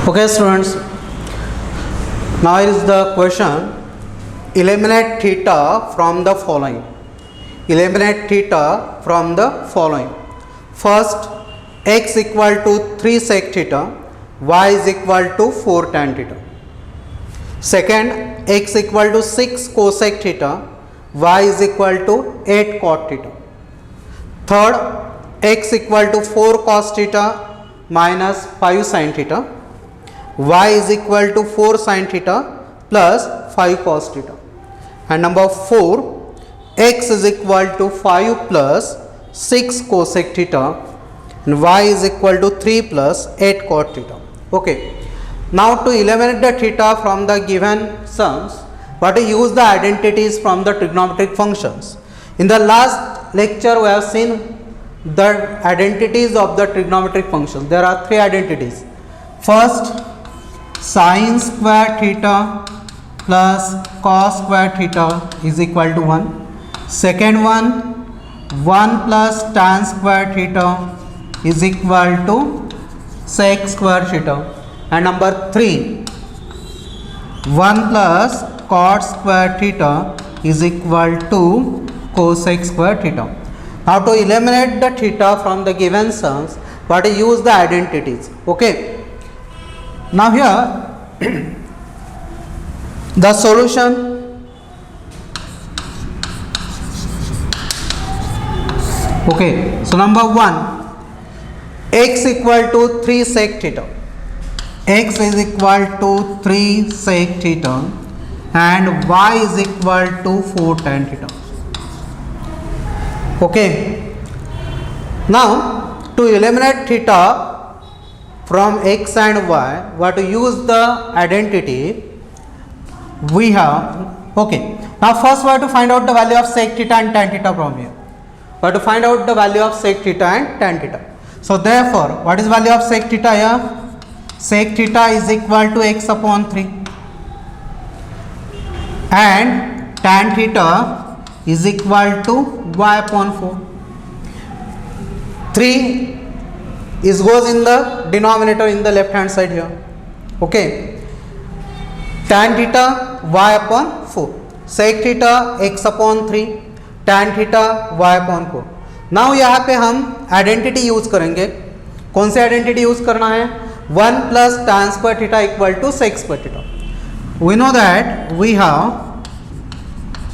Okay students, now is the question, eliminate theta from the following. Eliminate theta from the following. First, x equal to 3 sec theta, y is equal to 4 tan theta. Second, x equal to 6 cosec theta, y is equal to 8 cot theta. Third, x equal to 4 cos theta minus 5 sin theta, y is equal to 4 sin theta plus 5 cos theta. And number 4, x is equal to 5 plus 6 cosec theta and y is equal to 3 plus 8 cot theta. Okay. Now to eliminate the theta from the given sums, we have to use the identities from the trigonometric functions. In the last lecture we have seen the identities of the trigonometric functions. There are 3 identities. First, sin square theta plus cos square theta is equal to 1. Second one, 1 plus tan square theta is equal to sec square theta. And number 3, 1 plus cot square theta is equal to cosec square theta. Now to eliminate the theta from the given sums, we have to use the identities. Okay. Now here the solution. Okay, so number 1, x equal to 3 sec theta. X is equal to 3 sec theta and y is equal to 4 tan theta. Okay. Now to eliminate theta from x and y, we have to use the identity we have. Okay. Now first we have to find out the value of sec theta and tan theta from here. We have to find out the value of sec theta and tan theta. So therefore, what is value of sec theta here? Sec theta is equal to x upon 3 and tan theta is equal to y upon 4. 3 is goes in the denominator in the left hand side here. Okay. Tan theta y upon 4. Sec theta x upon 3, tan theta y upon 4. Now यहाँ पे हम identity use करेंगे. कौन सी identity use करना है? 1 plus tan square theta equal to sec square theta. We know that we have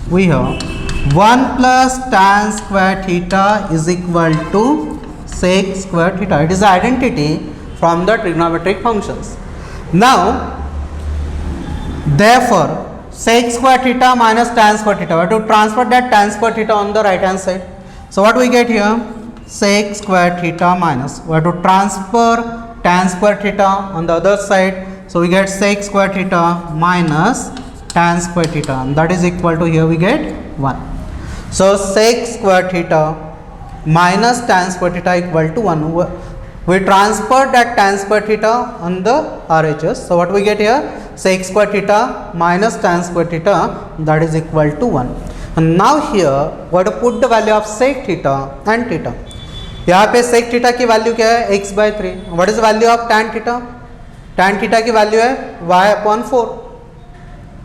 1 plus tan square theta is equal to sec square theta. It is the identity from the trigonometric functions. Now therefore sec square theta minus tan square theta, we have to transfer that tan square theta on the right hand side. So what we get here? Sec square theta minus, we have to transfer tan square theta on the other side. So we get sec square theta minus tan square theta, and that is equal to, here we get 1. So sec square theta minus tan square theta equal to 1. We transfer that tan square theta on the RHS. So what we get here? Sec square theta minus tan square theta, that is equal to 1. And now here we have to put the value of sec theta and theta. यहाँ पे sec theta की value क्या है? x by 3. What is the value of tan theta? Tan theta की value है y upon 4.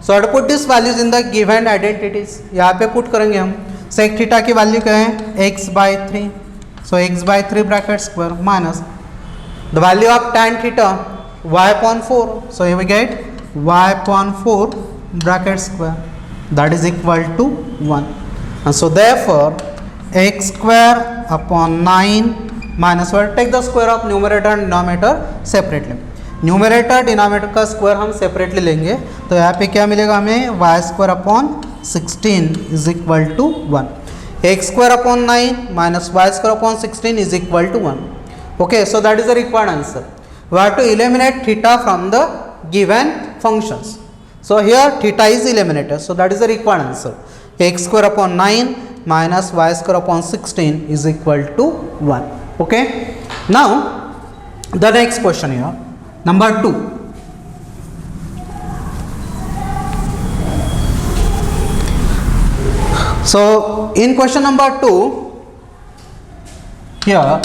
So I have to put these values in the given identities. यहाँ पे put करेंगे हम. Sec theta की वैल्यू क्या है? x by 3. So x by 3 bracket square minus the value of tan theta y upon 4. So here we get y upon 4 bracket square, that is equal to 1. And so therefore x square upon 9 minus, we'll take the square of numerator and denominator separately. Numerator denominator का square हम separately लेंगे, तो यहाँ पे क्या मिलेगा हमें? y square upon 16 is equal to 1. x square upon 9 minus y square upon 16 is equal to 1. Okay, so that is the required answer. We have to eliminate theta from the given functions. So here theta is eliminated, so that is the required answer. X square upon 9 minus y square upon 16 is equal to 1. Okay. Now the next question here, number 2. So in question number 2, here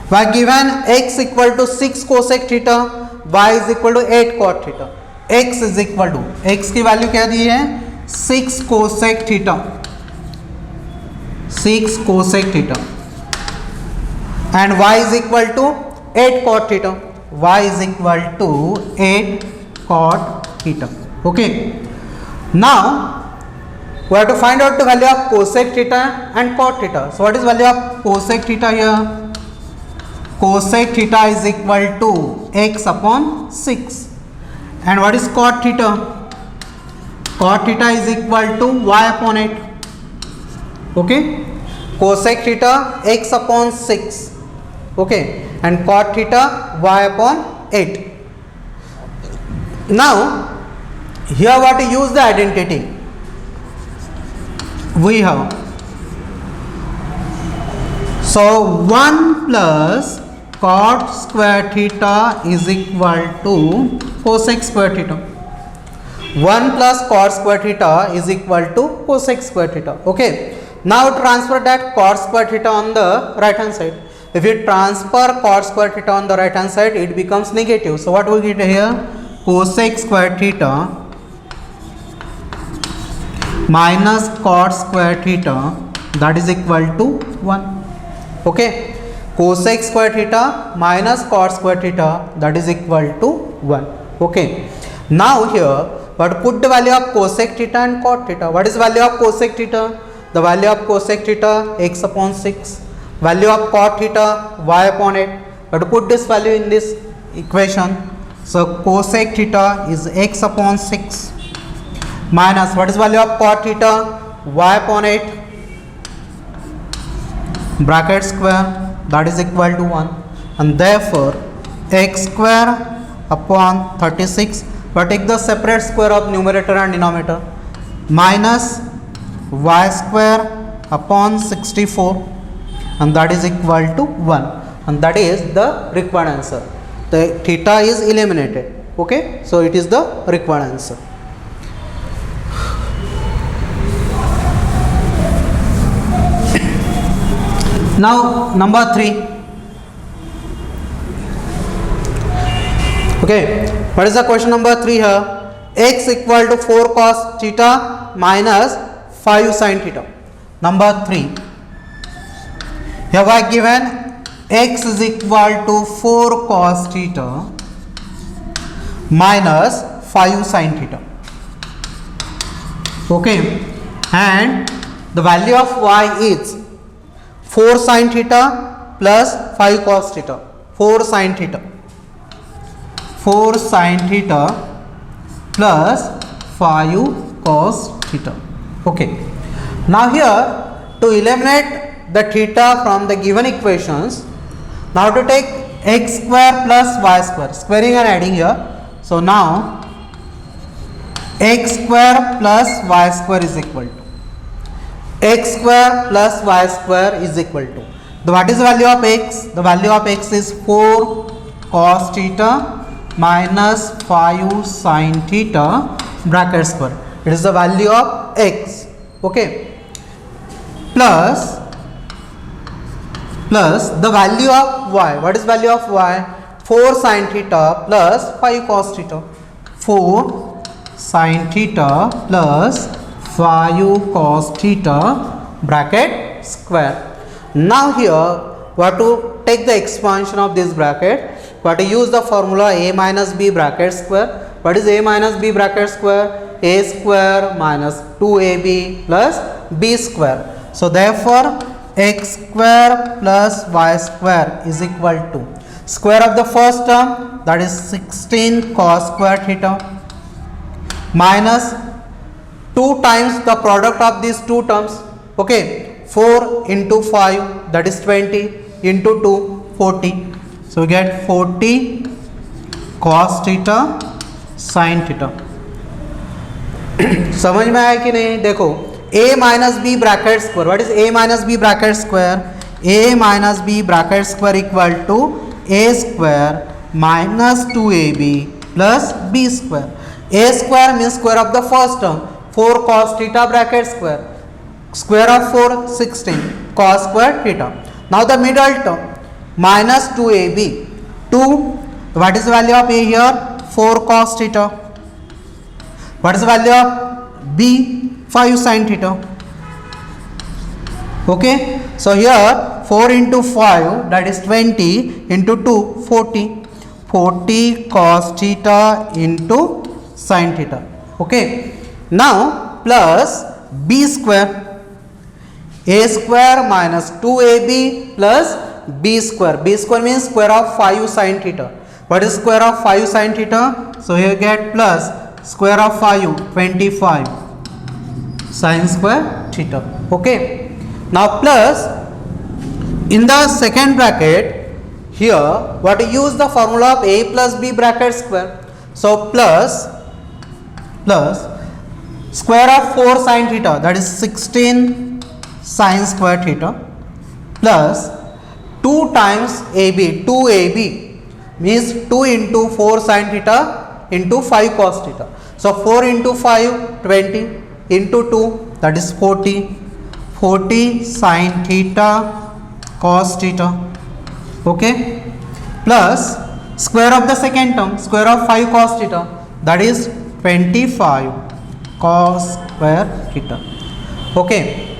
we are given x equal to 6 cosec theta, y is equal to 8 cot theta, x is equal to, x की value क्या दी है 6 cosec theta, 6 cosec theta, and y is equal to 8 cot theta, y is equal to 8 cot theta. Okay, now we have to find out the value of cosec theta and cot theta. So what is value of cosec theta here? Cosec theta is equal to x upon 6. And what is cot theta? Cot theta is equal to y upon 8. Okay, cosec theta x upon 6. Okay, and cot theta y upon 8. Now here what to use the identity we have. So 1 plus cot square theta is equal to cosec square theta. 1 plus cot square theta is equal to cosec square theta. Okay, now transfer that cot square theta on the right hand side. If you transfer cot square theta on the right hand side, it becomes negative. So what we get here? Cosec square theta minus cot square theta, that is equal to 1. Okay, cosec square theta minus cot square theta, that is equal to 1. Okay, now here what put the value of cosec theta and cot theta. What is value of cosec theta? The value of cosec theta x upon 6. Value of cot theta y upon 8. But to put this value in this equation, so cosec theta is x upon 6 minus what is value of cot theta y upon 8 bracket square, that is equal to 1, and therefore x square upon 36, but take the separate square of numerator and denominator, minus y square upon 64, and that is equal to 1, and that is the required answer. The theta is eliminated. Okay, so it is the required answer. Now number 3. Okay, what is the question number 3 here? X equal to 4 cos theta minus 5 sin theta. Number 3. Here I given x is equal to 4 cos theta minus 5 sin theta. Okay, and the value of y is 4 sin theta plus 5 cos theta. 4 sin theta. 4 sin theta plus 5 cos theta. Okay. Now here to eliminate the theta from the given equations, now to take x square plus y square, squaring and adding here. So now x square plus y square is equal to x square plus y square is equal to what is the value of x? The value of x is 4 cos theta minus 5 sin theta bracket square. It is the value of x. Okay, plus the value of y. What is value of y? 4 sin theta plus 5 cos theta. 4 sin theta plus 5 cos theta bracket square. Now here we have to take the expansion of this bracket. We have to use the formula a minus b bracket square. What is a minus b bracket square? A square minus 2ab plus b square. So therefore x square plus y square is equal to square of the first term, that is 16 cos square theta, minus 2 times the product of these two terms. Okay, 4 into 5, that is 20, into 2, 40. So we get 40 cos theta sin theta. समझ में आया कि नहीं? देखो a minus b bracket square. What is a minus b bracket square? a minus b bracket square equal to a square minus 2ab plus b square. A square means square of the first term, 4 cos theta bracket square. Square of 4, 16 cos square theta. Now the middle term minus 2ab, 2 What is the value of A here? 4 cos theta. What is the value of B? 5 sin theta. Okay, so here 4 into 5, that is 20, into 2, 40. 40 cos theta into sin theta. Okay, now plus B square. A square minus 2AB plus B square. B square means square of 5 sin theta. What is square of 5 sin theta? So here you get plus square of 5, 25 sin square theta. Okay, now plus in the second bracket here, what you use the formula of A plus B bracket square. So plus square of 4 sin theta, that is 16 sin square theta, plus 2 times AB. 2AB means 2 into 4 sin theta into 5 cos theta. So 4 into 5, 20, into 2, that is 40. 40 sin theta cos theta. Okay, plus square of the second term, square of 5 cos theta, that is 25 cos square theta. Okay,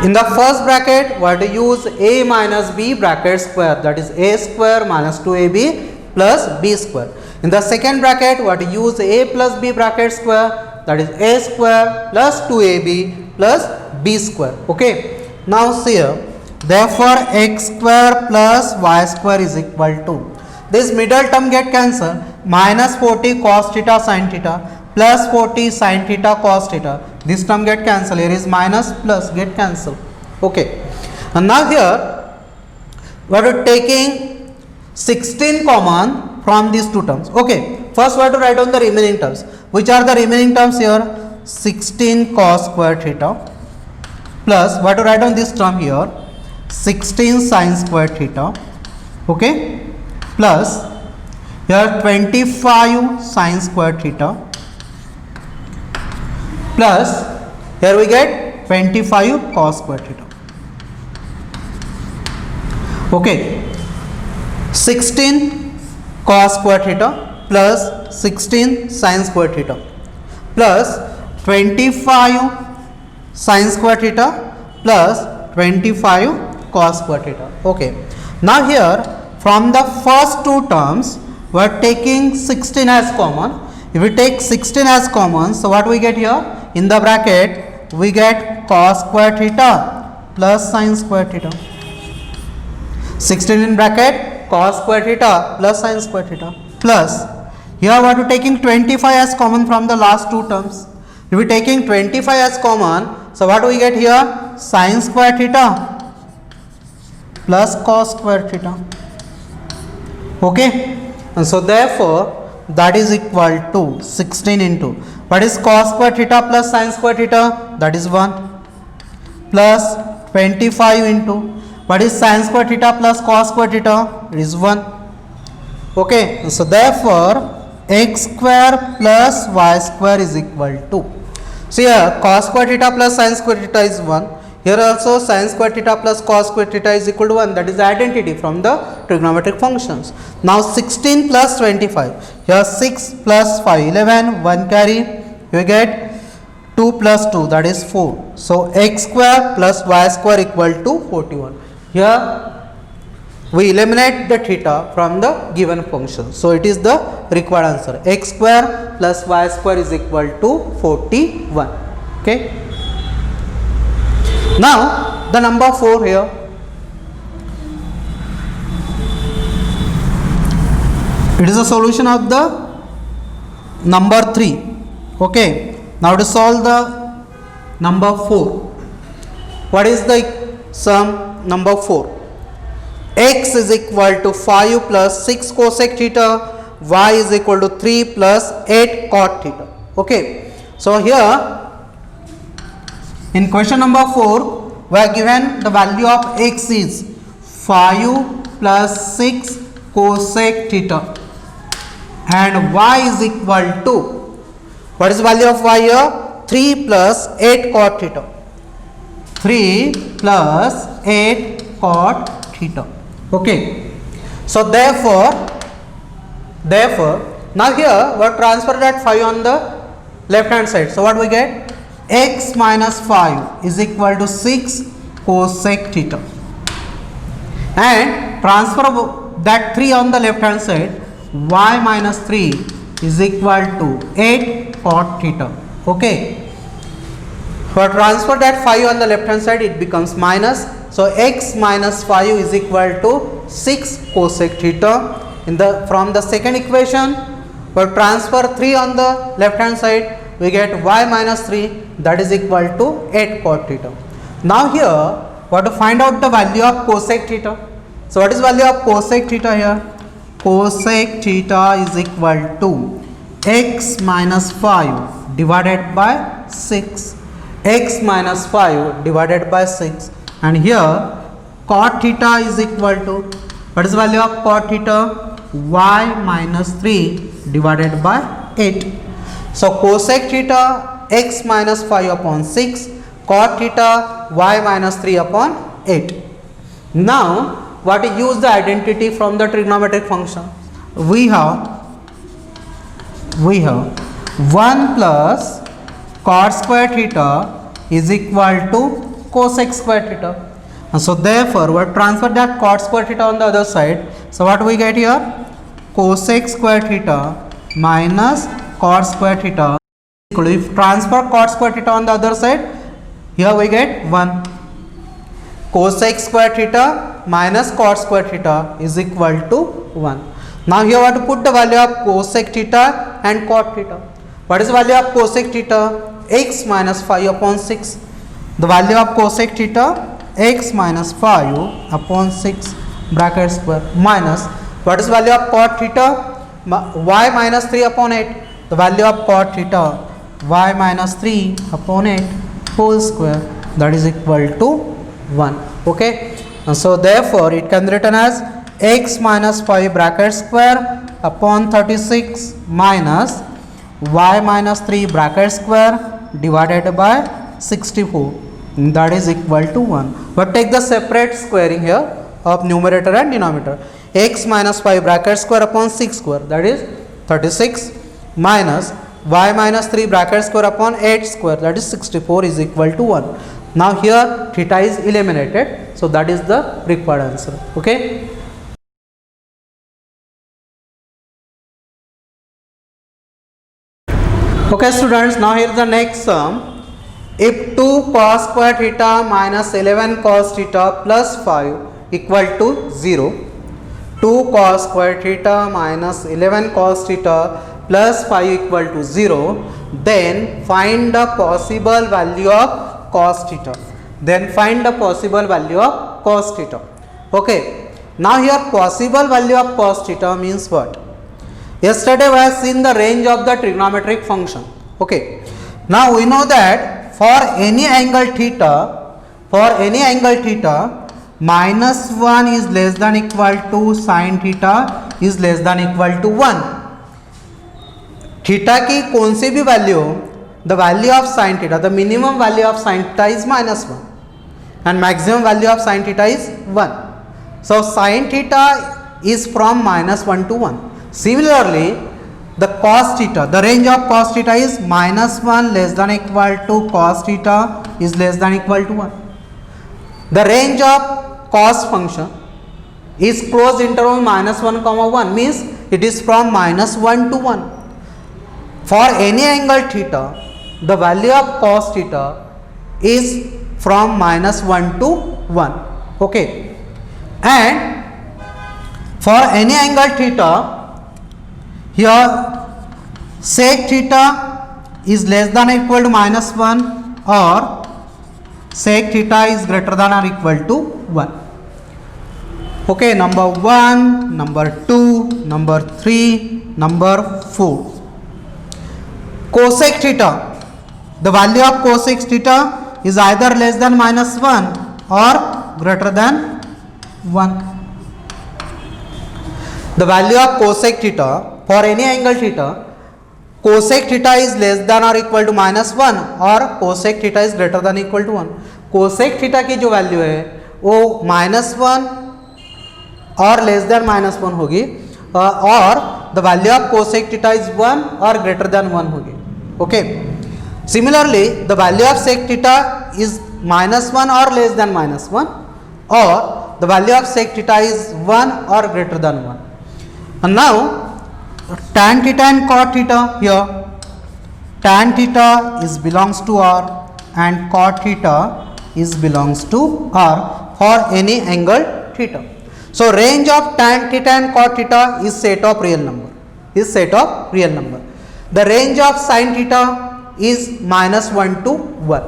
in the first bracket what to use A minus B bracket square, that is A square minus 2AB plus B square. In the second bracket what to use A plus B bracket square, that is A square plus 2AB plus B square. Okay, now see here, therefore x square plus y square is equal to, this middle term get cancelled, minus 40 cos theta sin theta plus 40 sin theta cos theta, this term get cancelled, here is minus plus get cancelled. Okay, and now here we are taking 16 common from these two terms. Okay, first we have to write down the remaining terms. Which are the remaining terms here? 16 cos square theta plus, we have to write down this term here, 16 sin square theta. Okay, plus here 25 sin square theta plus here we get 25 cos square theta. Okay, 16 cos square theta plus 16 sin square theta plus 25 sin square theta plus 25 cos square theta. Okay, now here from the first two terms we are taking 16 as common. If we take 16 as common, so what we get here? In the bracket we get cos square theta plus sin square theta. 16 in bracket cos square theta plus sin square theta, plus here we are taking 25 as common from the last two terms. If we taking 25 as common, so what we get here? Sin square theta plus cos square theta. Okay, and so therefore that is equal to 16 into, what is cos square theta plus sin square theta? That is 1, plus 25 into, what is sin square theta plus cos square theta? It is 1. Okay, so therefore x square plus y square is equal to, so here cos square theta plus sin square theta is 1. Here also sin square theta plus cos square theta is equal to 1. That is the identity from the trigonometric functions. Now 16 plus 25. Here 6 plus 5, 11, 1 carry. You get 2 plus 2, that is 4. So x square plus y square equal to 41. Here we eliminate the theta from the given function. So it is the required answer. X square plus y square is equal to 41. Okay. Now the number 4 here. It is a solution of the number 3. Okay. Now to solve the number 4. What is the sum number 4? X is equal to 5 plus 6 cosec theta, y is equal to 3 plus 8 cot theta. Okay. So here in question number 4 we are given the value of x is 5 plus 6 cosec theta and y is equal to, what is the value of y here? 3 plus 8 cot theta. 3 plus 8 cot theta. Okay. So therefore Therefore, now here we'll transfer that 5 on the left hand side. So what we get? X minus 5 is equal to 6 cosec theta. And transfer that 3 on the left hand side, y minus 3 is equal to 8 cot theta. Okay. For transfer that 5 on the left hand side, it becomes minus. So x minus 5 is equal to 6 cosec theta. From the second equation, for transfer 3 on the left hand side, we get y minus 3, that is equal to 8 cot theta. Now here we have to find out the value of cosec theta. So what is value of cosec theta here? Cosec theta is equal to x minus 5 divided by 6. X minus 5 divided by 6, and here cot theta is equal to, what is the value of cot theta? Y minus 3 divided by 8. So cosec theta x minus 5 upon 6, cot theta y minus 3 upon 8. Now what to use the identity from the trigonometric function? We have 1 plus cot square theta is equal to cosec square theta. And so therefore we will transfer that cot square theta on the other side. So what we get here? Cosec square theta minus cot square theta. If transfer cot square theta on the other side, here we get 1. Cosec square theta minus cot square theta is equal to 1. Now here we have to put the value of cosec theta and cot theta. What is the value of cosec theta? X minus 5 upon 6. The value of cosec theta, x minus 5 upon 6 bracket square, minus, what is the value of cot theta? Y minus 3 upon 8. The value of cot theta, y minus 3 upon 8 whole square, that is equal to 1. Okay. And so therefore it can be written as x minus 5 bracket square upon 36 minus y minus 3 bracket square divided by 64, that is equal to 1. But take the separate squaring here of numerator and denominator. X minus 5 bracket square upon 6 square, that is 36, minus y minus 3 bracket square upon 8 square, that is 64, is equal to 1. Now here theta is eliminated, so that is the required answer. Okay. Okay students, now here is the next sum. If 2 cos square theta minus 11 cos theta plus 5 equal to 0, 2 cos square theta minus 11 cos theta plus 5 equal to 0, then find the possible value of cos theta. Then find the possible value of cos theta. Okay. Now here possible value of cos theta means what? Yesterday we have seen the range of the trigonometric function. Okay. Now we know that for any angle theta, minus 1 is less than equal to sin theta is less than equal to 1. Theta की कौन सी भी value, the value of sine theta, the minimum value of sine theta is -1 and maximum value of sin theta is 1. So sin theta is from -1 to 1. Similarly, the cos theta, the range of cos theta is -1 less than equal to cos theta is less than equal to 1. The range of cos function is closed interval -1, means it is from -1 to 1. For any angle theta, the value of cos theta is from -1 to 1. Okay. And for any angle theta, here sec theta is less than or equal to -1 or sec theta is greater than or equal to 1. Okay, number 1, number 2, number 3, number 4. Cosec theta, the value of cosec theta is either less than -1 or greater than 1. The value of cosec theta for any angle theta, cosec theta is less than or equal to -1 or cosec theta is greater than equal to 1. cosec theta की जो value है वो -1 और less than -1 होगी और the value of cosec theta is 1 और greater than 1 होगी. Okay, similarly the value of sec theta is -1 और less than -1, or the value of sec theta is 1 or greater than 1. And now tan theta and cot theta, here tan theta is belongs to R and cot theta is belongs to R for any angle theta. So range of tan theta and cot theta is set of real number, is set of real number. The range of sin theta is -1 to 1.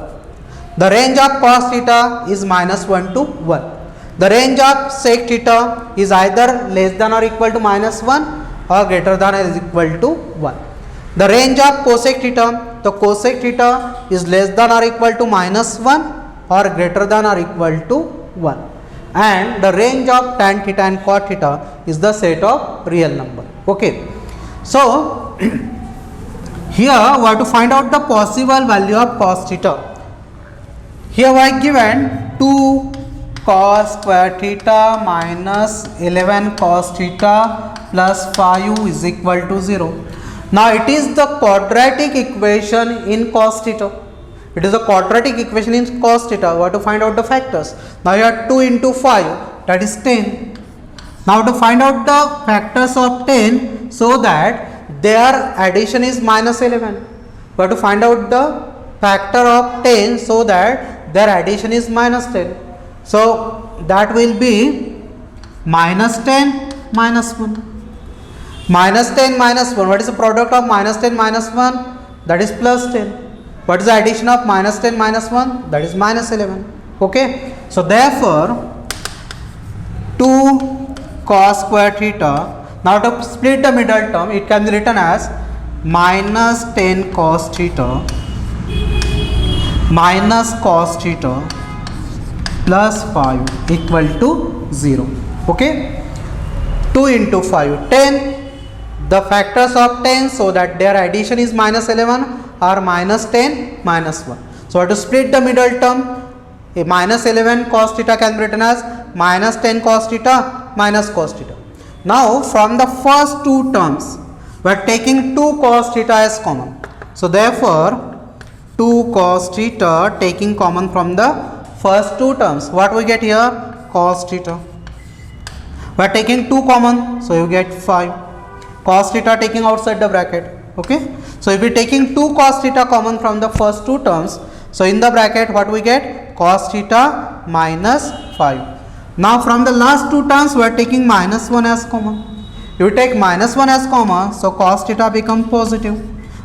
The range of cos theta is -1 to 1. The range of sec theta is either less than or equal to -1 or greater than or is equal to 1. The range of cosec theta, the cosec theta is less than or equal to -1 or greater than or equal to 1. And the range of tan theta and cot theta is the set of real number. Okay. So here we have to find out the possible value of cos theta. Here we are given 2 cos square theta minus 11 cos theta plus 5 is equal to 0. Now it is the quadratic equation in cos theta. It is a quadratic equation in cos theta. We have to find out the factors. Now you have 2 into 5, that is 10. Now to find out the factors of 10 so that their addition is -11. We have to find out the factor of 10 so that their addition is -10. So that will be -10 -1. -10 -1. What is the product of -10 -1? That is +10. What is the addition of -10 -1? That is -11. Okay. So therefore 2 cos square theta. Now to split the middle term, it can be written as -10 cos theta minus cos theta plus 5 equal to 0. Okay. 2 into 5, 10. The factors of 10 so that their addition is -11 or -10 -1. So to split the middle term, a -11 cos theta can be written as -10 cos theta minus cos theta. Now from the first two terms we are taking 2 cos theta as common. So therefore 2 cos theta taking common from the first two terms, what we get here? Cos theta. We are taking 2 common, so you get 5. Cos theta taking outside the bracket. Okay. So if we are taking 2 cos theta common from the first two terms, so in the bracket what we get? Cos theta minus 5. Now from the last two terms we are taking -1 as common. If we take -1 as common, so cos theta become positive.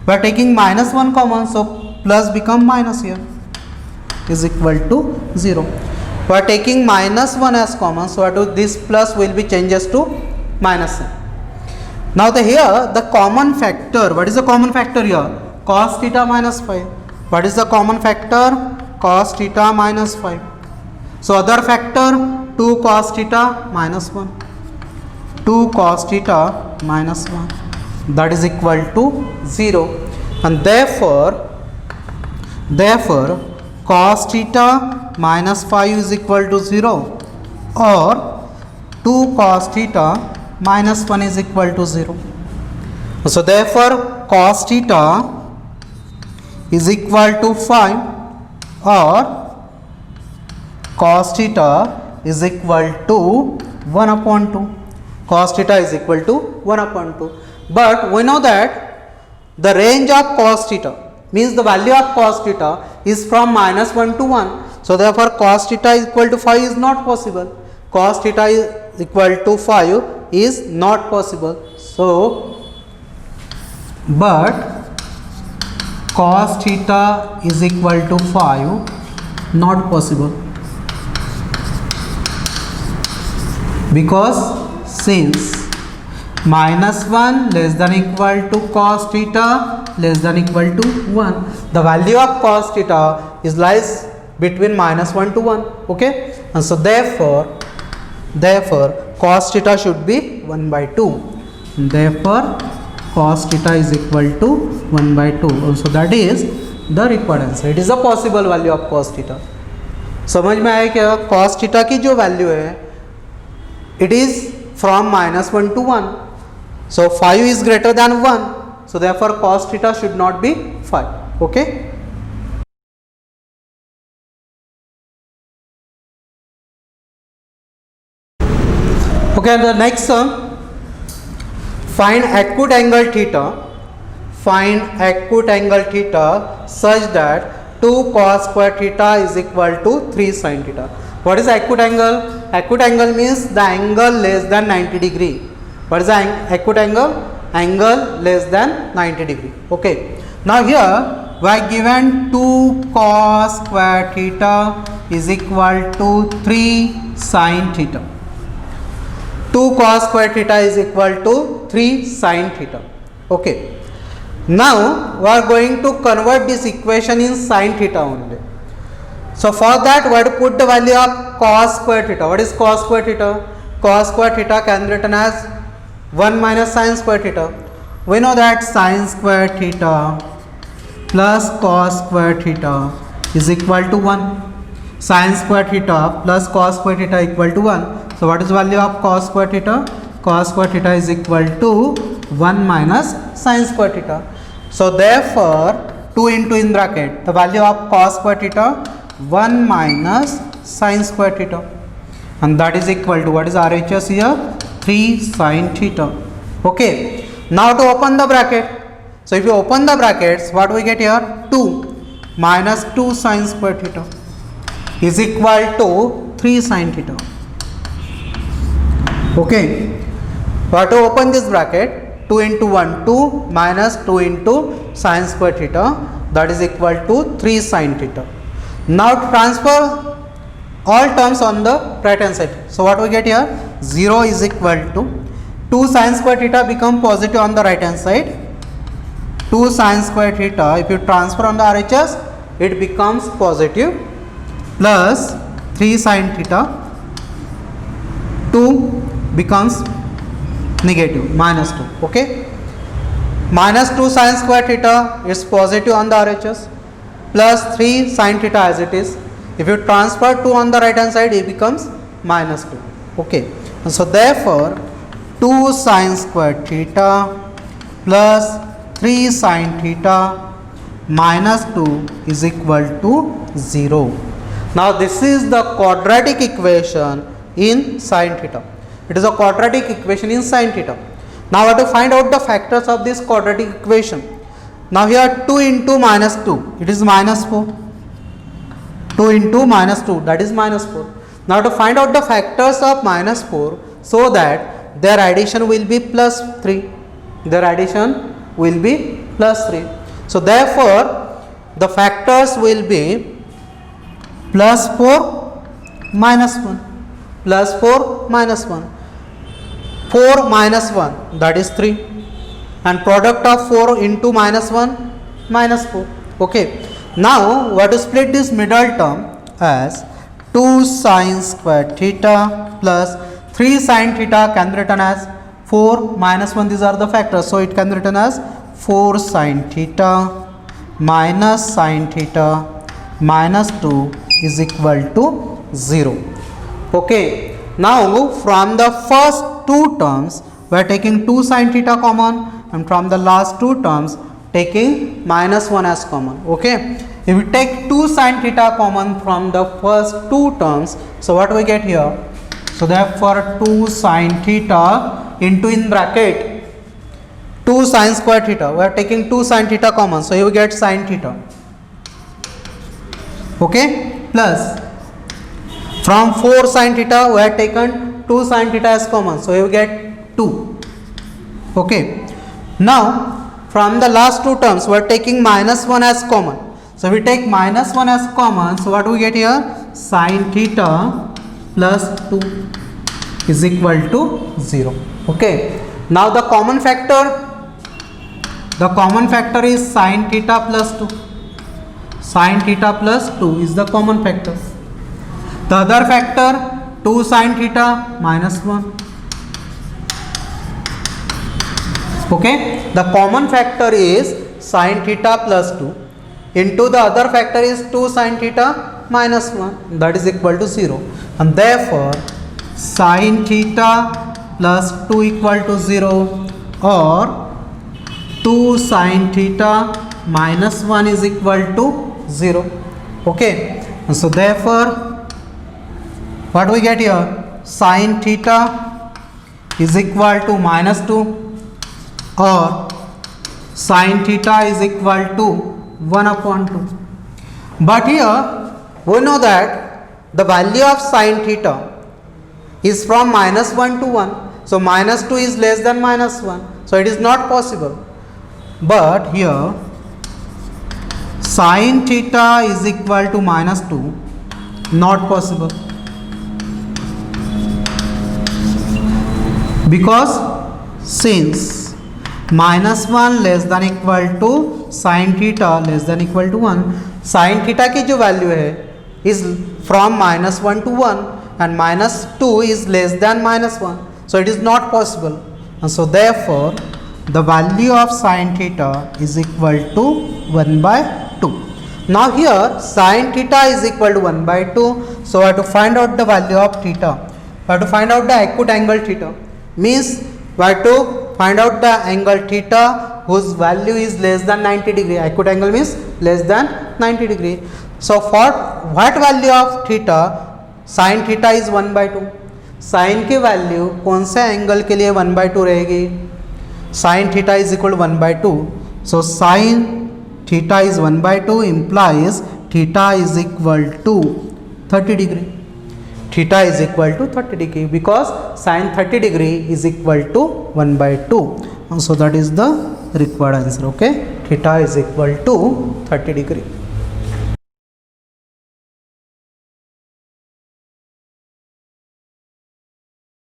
We are taking -1 common, so plus become minus here is equal to 0. We are taking -1 as common, so this plus will be changes to -1. Now here the common factor, what is the common factor here? Cos theta minus 5. What is the common factor? Cos theta minus 5. So other factor 2 cos theta minus 1. 2 cos theta minus 1, that is equal to 0. And therefore cos theta minus 5 is equal to 0, or 2 cos theta minus 1 is equal to 0. So therefore cos theta is equal to 5, or cos theta is equal to 1 upon 2. Cos theta is equal to 1 upon 2. But we know that the range of cos theta means the value of cos theta is from -1 to 1. So therefore cos theta is equal to 5 is not possible. Cos theta is equal to 5 is not possible. So but cos theta is equal to 5 not possible, because since -1 less than equal to cos theta less than equal to 1, the value of cos theta is lies between -1 to 1. Okay. And so therefore cos theta should be 1 by 2. Therefore cos theta is equal to 1 by 2. So that is the required answer. It is a possible value of cos theta. समझ में आया क्या? cos theta की जो value है, it is from -1 to 1, So 5 is greater than 1. So therefore cos theta should not be 5. Okay. Okay, the next sum, find acute angle theta. Find acute angle theta such that 2 cos square theta is equal to 3 sin theta. What is acute angle? Acute angle means the angle less than 90 degree. What is the acute angle? Angle less than 90 degree. Okay. Now here we are given 2 cos square theta is equal to 3 sin theta. 2 cos square theta is equal to 3 sin theta. Okay. Now we are going to convert this equation in sin theta only. So for that we have to put the value of cos square theta. What is cos square theta? Cos square theta can be written as 1 minus sin square theta. We know that sin square theta plus cos square theta is equal to 1. Sin square theta plus cos square theta equal to 1. So what is the value of cos square theta? Cos square theta is equal to 1 minus sin square theta. So therefore 2 into in bracket the value of cos square theta 1 minus sin square theta, and that is equal to, what is RHS here? 3 sin theta. Okay. Now to open the bracket. So if you open the brackets, what we get here? 2 minus 2 sin square theta is equal to 3 sin theta. Okay. We have to open this bracket. 2 into 1, 2 minus 2 into sin square theta, that is equal to 3 sin theta. Now transfer all terms on the right hand side. So what we get here? 0 is equal to 2 sin square theta become positive on the right hand side. 2 sin square theta, if you transfer on the RHS, it becomes positive, plus 3 sin theta, 2 becomes negative, minus 2. Okay. Minus 2 sin square theta is positive on the RHS, plus 3 sin theta as it is. If you transfer 2 on the right hand side, it becomes minus 2. Okay. And so therefore 2 sin square theta plus 3 sin theta minus 2 is equal to 0. Now this is the quadratic equation in sin theta. It is a quadratic equation in sin theta. Now we have to find out the factors of this quadratic equation. Now here 2 into minus 2, it is minus 4. 2 into minus 2, that is minus 4. Now to find out the factors of minus 4, so that their addition will be plus 3. Their addition will be plus 3. So therefore the factors will be plus 4 minus 1. Plus 4 minus 1. 4 minus 1, that is 3, and product of 4 into minus 1, minus 4. Okay. Now we have to split this middle term as 2 sin square theta plus 3 sin theta can be written as 4 minus 1, these are the factors, so it can be written as 4 sin theta minus sin theta minus 2 is equal to 0. Okay. Now from the first two terms we are taking 2 sin theta common, and from the last two terms taking minus 1 as common. Okay. If we take 2 sin theta common from the first two terms, so what we get here? So therefore 2 sin theta into in bracket 2 sin square theta, we are taking 2 sin theta common, so you get sin theta. Okay. Plus from 4 sin theta we have taken 2 sin theta as common, so you get 2. Okay. Now from the last two terms we are taking minus 1 as common, so we take minus 1 as common, so what do we get here? Sin theta plus 2 is equal to 0. Okay. Now the common factor is sin theta plus 2. Sin theta plus 2 is the common factor. The other factor 2 sin theta minus 1. Okay. The common factor is sin theta plus 2 into the other factor is 2 sin theta minus 1, that is equal to 0, and therefore sin theta plus 2 equal to 0, or 2 sin theta minus 1 is equal to 0. Okay, so therefore what we get here, sin theta is equal to minus 2 or sin theta is equal to 1 upon 2. But here we know that the value of sin theta is from minus 1 to 1. So minus 2 is less than minus 1. So it is not possible. But here sin theta is equal to minus 2, not possible. Because since minus 1 less than equal to sin theta less than equal to 1, sin theta की जो value है is from minus 1 to 1 and minus 2 is less than minus 1. So it is not possible. And so therefore the value of sin theta is equal to 1 by 2. Now here sin theta is equal to 1 by 2. So I have to find out the value of theta. I have to find out the acute angle theta. Means we have to find out the angle theta whose value is less than 90 degree. Acute angle means less than 90 degree. So for what value of theta, sin theta is 1 by 2. sin की value कौन से angle के लिए 1 by 2 रहेगी? sin theta is equal to 1 by 2. So sin theta is 1 by 2 implies theta is equal to 30 degree. Theta is equal to 30 degree because sin 30 degree is equal to 1 by 2. And so that is the required answer. Okay, theta is equal to 30 degree.